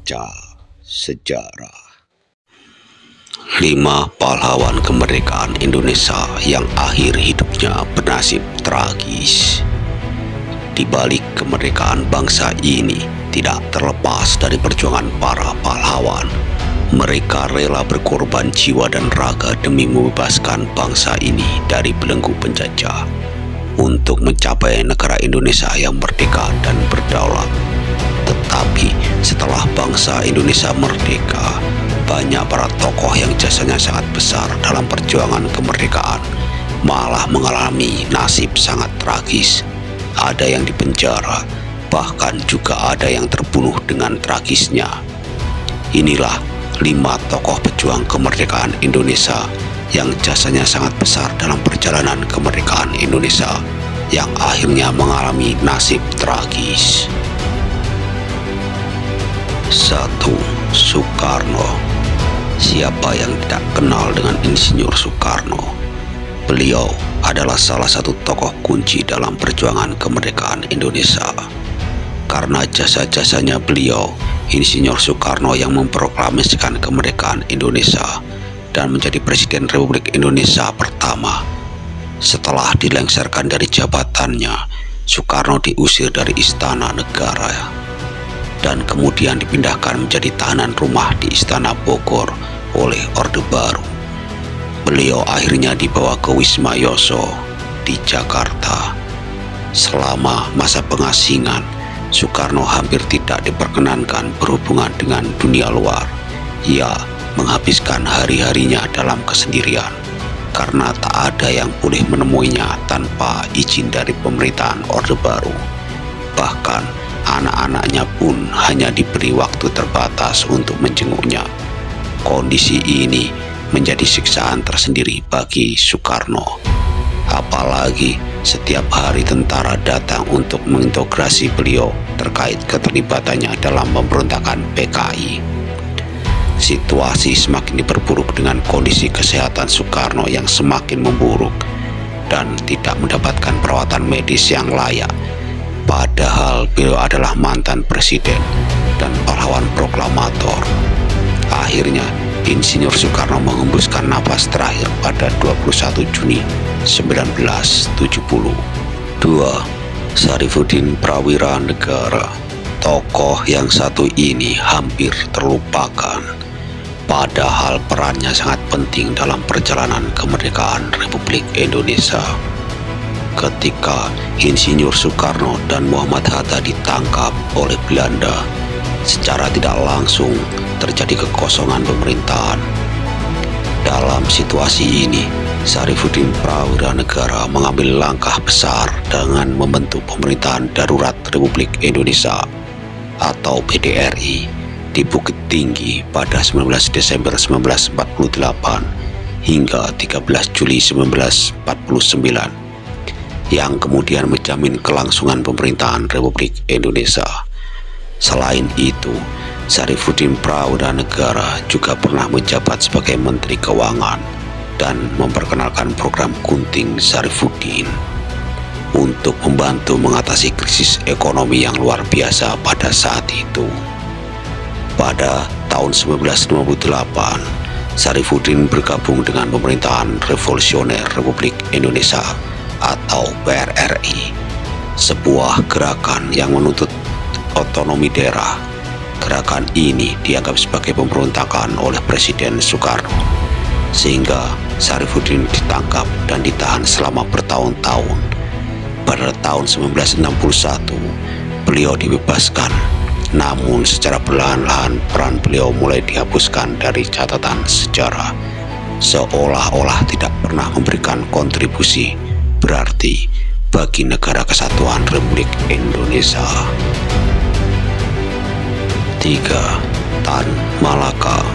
Baca sejarah. 5 pahlawan kemerdekaan Indonesia yang akhir hidupnya bernasib tragis. Di balik kemerdekaan bangsa ini tidak terlepas dari perjuangan para pahlawan. Mereka rela berkorban jiwa dan raga demi membebaskan bangsa ini dari belenggu penjajah untuk mencapai negara Indonesia yang merdeka dan berdaulat. Tetapi setelah bangsa Indonesia merdeka, banyak para tokoh yang jasanya sangat besar dalam perjuangan kemerdekaan malah mengalami nasib sangat tragis. Ada yang dipenjara, bahkan juga ada yang terbunuh dengan tragisnya. Inilah 5 tokoh pejuang kemerdekaan Indonesia yang jasanya sangat besar dalam perjalanan kemerdekaan Indonesia yang akhirnya mengalami nasib tragis. 1. Soekarno. Siapa yang tidak kenal dengan Insinyur Soekarno? Beliau adalah salah satu tokoh kunci dalam perjuangan kemerdekaan Indonesia. Karena jasa-jasanya beliau, Insinyur Soekarno yang memproklamasikan kemerdekaan Indonesia dan menjadi Presiden Republik Indonesia pertama. Setelah dilengsarkan dari jabatannya, Soekarno diusir dari Istana Negara dan kemudian dipindahkan menjadi tahanan rumah di Istana Bogor oleh Orde Baru. Beliau akhirnya dibawa ke Wisma Yoso di Jakarta. Selama masa pengasingan, Soekarno hampir tidak diperkenankan berhubungan dengan dunia luar. Ia menghabiskan hari-harinya dalam kesendirian karena tak ada yang boleh menemuinya tanpa izin dari pemerintahan Orde Baru. Bahkan anak-anaknya pun hanya diberi waktu terbatas untuk menjenguknya. Kondisi ini menjadi siksaan tersendiri bagi Soekarno. Apalagi setiap hari tentara datang untuk menginterogasi beliau terkait keterlibatannya dalam pemberontakan PKI. Situasi semakin diperburuk dengan kondisi kesehatan Soekarno yang semakin memburuk dan tidak mendapatkan perawatan medis yang layak. Padahal beliau adalah mantan presiden dan pahlawan proklamator. Akhirnya Insinyur Soekarno menghembuskan napas terakhir pada 21 Juni 1970. 2. Syarifuddin Prawira Negara. Tokoh yang satu ini hampir terlupakan, padahal perannya sangat penting dalam perjalanan kemerdekaan Republik Indonesia. Ketika Insinyur Soekarno dan Muhammad Hatta ditangkap oleh Belanda, secara tidak langsung terjadi kekosongan pemerintahan. Dalam situasi ini, Syarifuddin Prawira Negara mengambil langkah besar dengan membentuk pemerintahan darurat Republik Indonesia atau PDRI di Bukit Tinggi pada 19 Desember 1948 hingga 13 Juli 1949. Yang kemudian menjamin kelangsungan pemerintahan Republik Indonesia. Selain itu, Syarifuddin Prawira Negara juga pernah menjabat sebagai Menteri Keuangan dan memperkenalkan program Gunting Syarifuddin untuk membantu mengatasi krisis ekonomi yang luar biasa pada saat itu. Pada tahun 1958, Syarifuddin bergabung dengan pemerintahan Revolusioner Republik Indonesia atau PRRI, sebuah gerakan yang menuntut otonomi daerah. Gerakan ini dianggap sebagai pemberontakan oleh Presiden Soekarno, sehingga Syarifuddin ditangkap dan ditahan selama bertahun-tahun. Pada tahun 1961, beliau dibebaskan, namun secara perlahan-lahan peran beliau mulai dihapuskan dari catatan sejarah, seolah-olah tidak pernah memberikan kontribusi berarti bagi negara kesatuan Republik Indonesia. 3. Tan Malaka.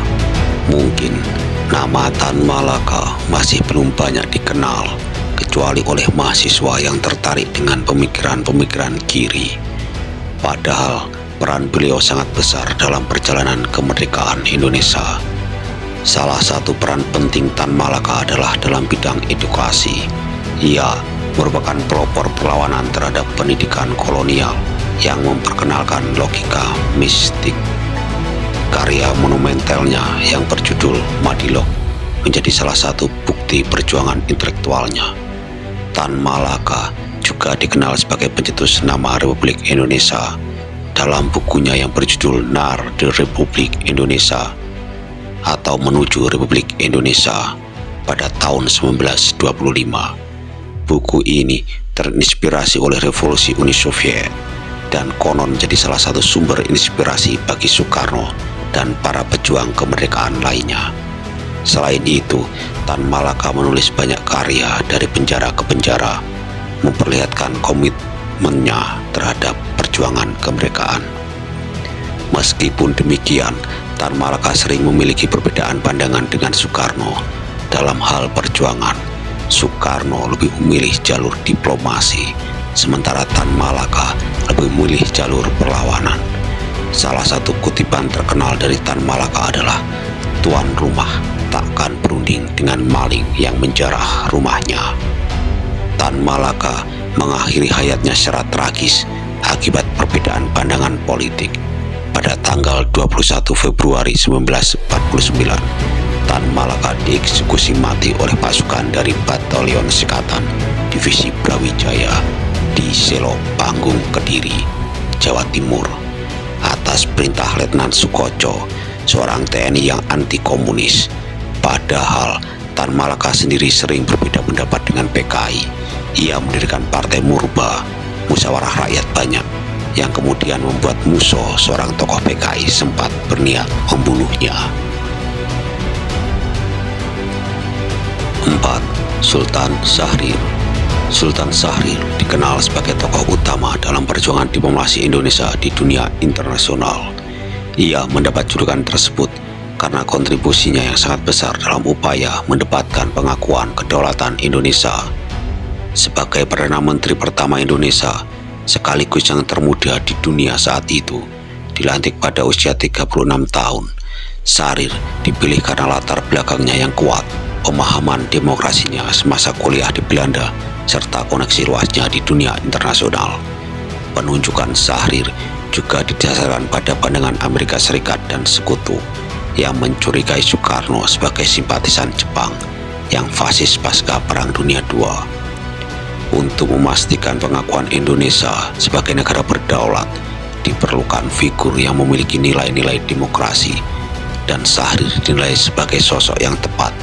Mungkin nama Tan Malaka masih belum banyak dikenal kecuali oleh mahasiswa yang tertarik dengan pemikiran-pemikiran kiri. Padahal peran beliau sangat besar dalam perjalanan kemerdekaan Indonesia. Salah satu peran penting Tan Malaka adalah dalam bidang edukasi. Ia merupakan pelopor perlawanan terhadap pendidikan kolonial yang memperkenalkan logika mistik. Karya monumentalnya yang berjudul Madilog menjadi salah satu bukti perjuangan intelektualnya. Tan Malaka juga dikenal sebagai pencetus nama Republik Indonesia dalam bukunya yang berjudul Nar de Republik Indonesia atau Menuju Republik Indonesia pada tahun 1925. Buku ini terinspirasi oleh revolusi Uni Soviet dan konon menjadi salah satu sumber inspirasi bagi Soekarno dan para pejuang kemerdekaan lainnya. Selain itu, Tan Malaka menulis banyak karya dari penjara ke penjara, memperlihatkan komitmennya terhadap perjuangan kemerdekaan. Meskipun demikian, Tan Malaka sering memiliki perbedaan pandangan dengan Soekarno dalam hal perjuangan. Soekarno lebih memilih jalur diplomasi, sementara Tan Malaka lebih memilih jalur perlawanan. Salah satu kutipan terkenal dari Tan Malaka adalah, "Tuan rumah takkan berunding dengan maling yang menjarah rumahnya." Tan Malaka mengakhiri hayatnya secara tragis akibat perbedaan pandangan politik. Pada tanggal 21 Februari 1949, Tan Malaka dieksekusi mati oleh pasukan dari Batalion Sekatan Divisi Brawijaya di Selo Panggung, Kediri, Jawa Timur, atas perintah Letnan Sukoco, seorang TNI yang anti komunis. Padahal Tan Malaka sendiri sering berbeda pendapat dengan PKI. Ia mendirikan Partai Murba, Musyawarah Rakyat Banyak, yang kemudian membuat musuh seorang tokoh PKI sempat berniat membunuhnya. 4. Sultan Syahrir. Sultan Syahrir dikenal sebagai tokoh utama dalam perjuangan diplomasi Indonesia di dunia internasional. Ia mendapat julukan tersebut karena kontribusinya yang sangat besar dalam upaya mendapatkan pengakuan kedaulatan Indonesia. Sebagai Perdana Menteri pertama Indonesia, sekaligus yang termuda di dunia saat itu, dilantik pada usia 36 tahun, Syahrir dipilih karena latar belakangnya yang kuat, pemahaman demokrasinya semasa kuliah di Belanda, serta koneksi luasnya di dunia internasional. Penunjukan Syahrir juga didasarkan pada pandangan Amerika Serikat dan sekutu yang mencurigai Soekarno sebagai simpatisan Jepang yang fasis pasca Perang Dunia II. Untuk memastikan pengakuan Indonesia sebagai negara berdaulat, diperlukan figur yang memiliki nilai-nilai demokrasi, dan Syahrir dinilai sebagai sosok yang tepat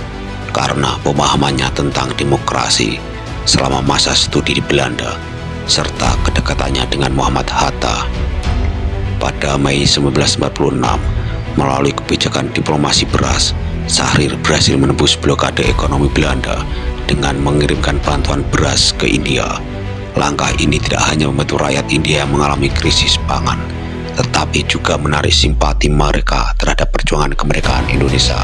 karena pemahamannya tentang demokrasi selama masa studi di Belanda, serta kedekatannya dengan Muhammad Hatta. Pada Mei 1946, melalui kebijakan diplomasi beras, Syahrir berhasil menembus blokade ekonomi Belanda dengan mengirimkan bantuan beras ke India. Langkah ini tidak hanya membantu rakyat India yang mengalami krisis pangan, tetapi juga menarik simpati mereka terhadap perjuangan kemerdekaan Indonesia.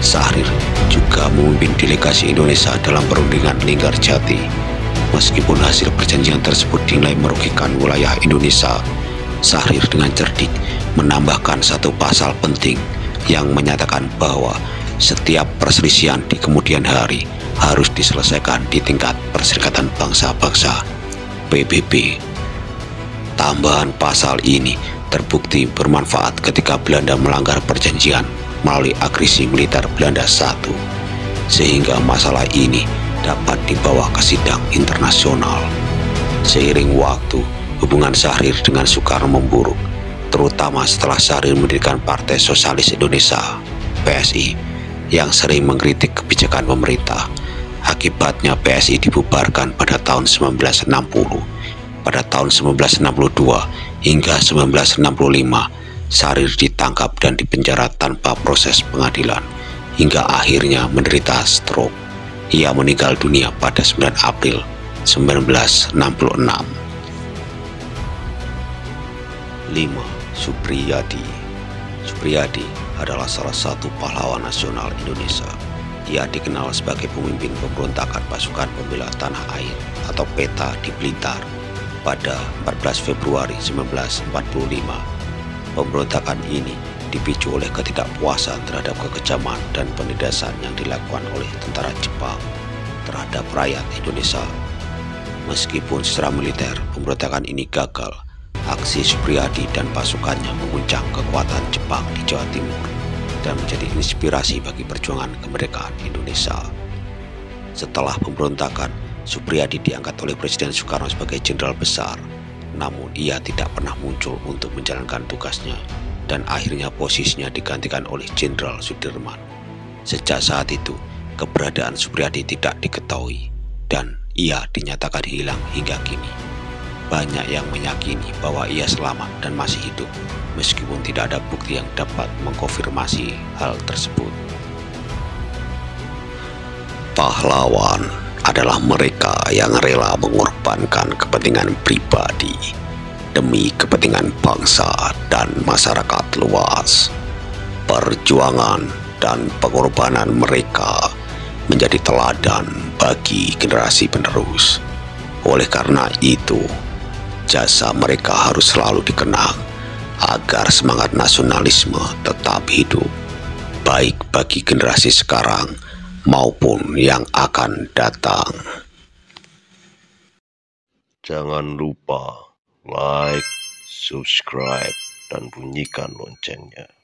Syahrir juga memimpin delegasi Indonesia dalam perundingan Linggarjati. Meskipun hasil perjanjian tersebut dinilai merugikan wilayah Indonesia, Syahrir dengan cerdik menambahkan satu pasal penting yang menyatakan bahwa setiap perselisihan di kemudian hari harus diselesaikan di tingkat Perserikatan Bangsa-Bangsa (PBB). Tambahan pasal ini terbukti bermanfaat ketika Belanda melanggar perjanjian melalui agresi militer Belanda I, sehingga masalah ini dapat dibawa ke sidang internasional. Seiring waktu, hubungan Syahrir dengan Soekarno memburuk, terutama setelah Syahrir mendirikan Partai Sosialis Indonesia (PSI) yang sering mengkritik kebijakan pemerintah. Akibatnya PSI dibubarkan pada tahun 1960. Pada tahun 1962 hingga 1965, Syahrir ditangkap dan dipenjara tanpa proses pengadilan, hingga akhirnya menderita stroke. Ia meninggal dunia pada 9 April 1966. 5. Suprijadi. Suprijadi adalah salah satu pahlawan nasional Indonesia. Ia dikenal sebagai pemimpin pemberontakan pasukan pembela tanah air atau PETA di Blitar pada 14 Februari 1945. Pemberontakan ini dipicu oleh ketidakpuasan terhadap kekejaman dan penindasan yang dilakukan oleh tentara Jepang terhadap rakyat Indonesia. Meskipun secara militer pemberontakan ini gagal, aksi Suprijadi dan pasukannya menguncang kekuatan Jepang di Jawa Timur dan menjadi inspirasi bagi perjuangan kemerdekaan Indonesia. Setelah pemberontakan, Suprijadi diangkat oleh Presiden Soekarno sebagai jenderal besar, namun ia tidak pernah muncul untuk menjalankan tugasnya dan akhirnya posisinya digantikan oleh Jenderal Sudirman. Sejak saat itu, keberadaan Suprijadi tidak diketahui dan ia dinyatakan hilang hingga kini. Banyak yang meyakini bahwa ia selamat dan masih hidup, meskipun tidak ada bukti yang dapat mengkonfirmasi hal tersebut. Pahlawan adalah mereka yang rela mengorbankan kepentingan pribadi demi kepentingan bangsa dan masyarakat luas. Perjuangan dan pengorbanan mereka menjadi teladan bagi generasi penerus. Oleh karena itu, jasa mereka harus selalu dikenang agar semangat nasionalisme tetap hidup, baik bagi generasi sekarang maupun yang akan datang. Jangan lupa like, subscribe, dan bunyikan loncengnya.